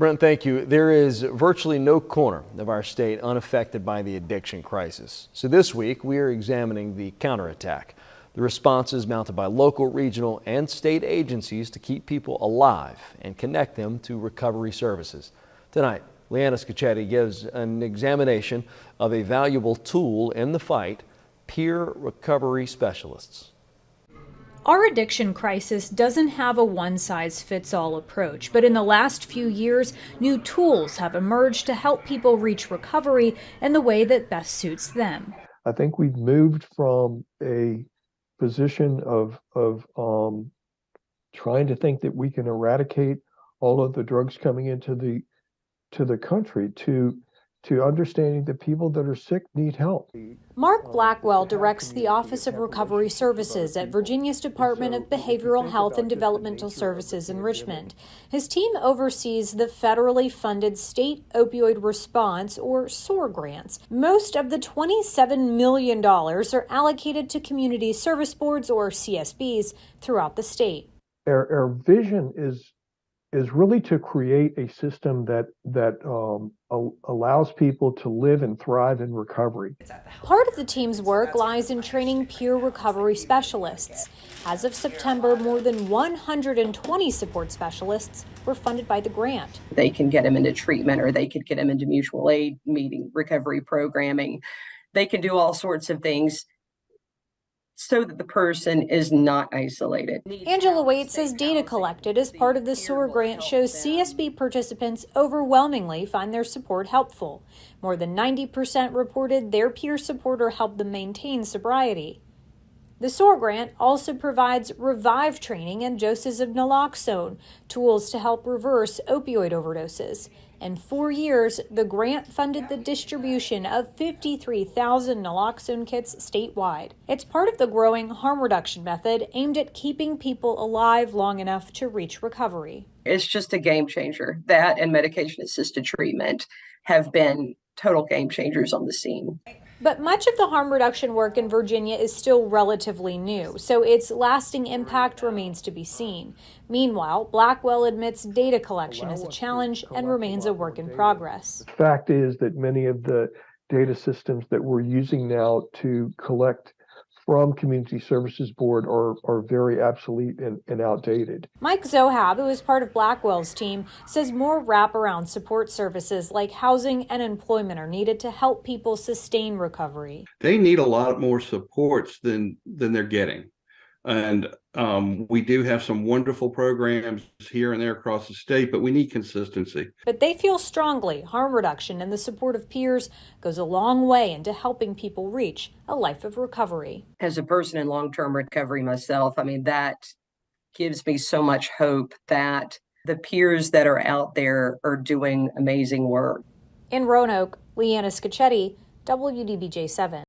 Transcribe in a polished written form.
Brent, thank you. There is virtually no corner of our state unaffected by the addiction crisis. So this week, we are examining the counterattack, the responses mounted by local, regional, and state agencies to keep people alive and connect them to recovery services. Tonight, Leanna Scacchetti gives an examination of a valuable tool in the fight, peer recovery specialists. Our addiction crisis doesn't have a one-size-fits-all approach, but in the last few years, new tools have emerged to help people reach recovery in the way that best suits them. I think we've moved from a position of trying to think that we can eradicate all of the drugs coming into the country to understanding that people that are sick need help. Mark Blackwell directs the Office of Recovery Services at Virginia's Department of Behavioral Health and Developmental Services in Richmond. His team oversees the federally funded State Opioid Response, or SOAR grants. Most of the $27 million are allocated to community service boards, or CSBs, throughout the state. Our vision is really to create a system that allows people to live and thrive in recovery. Part of the team's work lies in training peer recovery specialists. As of September, more than 120 support specialists were funded by the grant. They can get them into treatment, or they could get them into mutual aid meeting, recovery programming. They can do all sorts of things so that the person is not isolated. Angela Waite says data collected as part of the SOAR grant shows CSB participants overwhelmingly find their support helpful. More than 90% reported their peer supporter helped them maintain sobriety. The SOAR grant also provides revive training and doses of naloxone, tools to help reverse opioid overdoses. In 4 years, the grant funded the distribution of 53,000 naloxone kits statewide. It's part of the growing harm reduction method aimed at keeping people alive long enough to reach recovery. It's just a game changer. That and medication-assisted treatment have been total game changers on the scene. But much of the harm reduction work in Virginia is still relatively new, so its lasting impact remains to be seen. Meanwhile, Blackwell admits data collection is a challenge and remains a work in progress. The fact is that many of the data systems that we're using now to collect from Community Services Board are very obsolete and outdated. Mike Zohab, who is part of Blackwell's team, says more wraparound support services like housing and employment are needed to help people sustain recovery. They need a lot more supports than they're getting. And we do have some wonderful programs here and there across the state, but we need consistency. But they feel strongly harm reduction and the support of peers goes a long way into helping people reach a life of recovery. As a person in long-term recovery myself, that gives me so much hope that the peers that are out there are doing amazing work. In Roanoke, Leanna Scacchetti, WDBJ 7.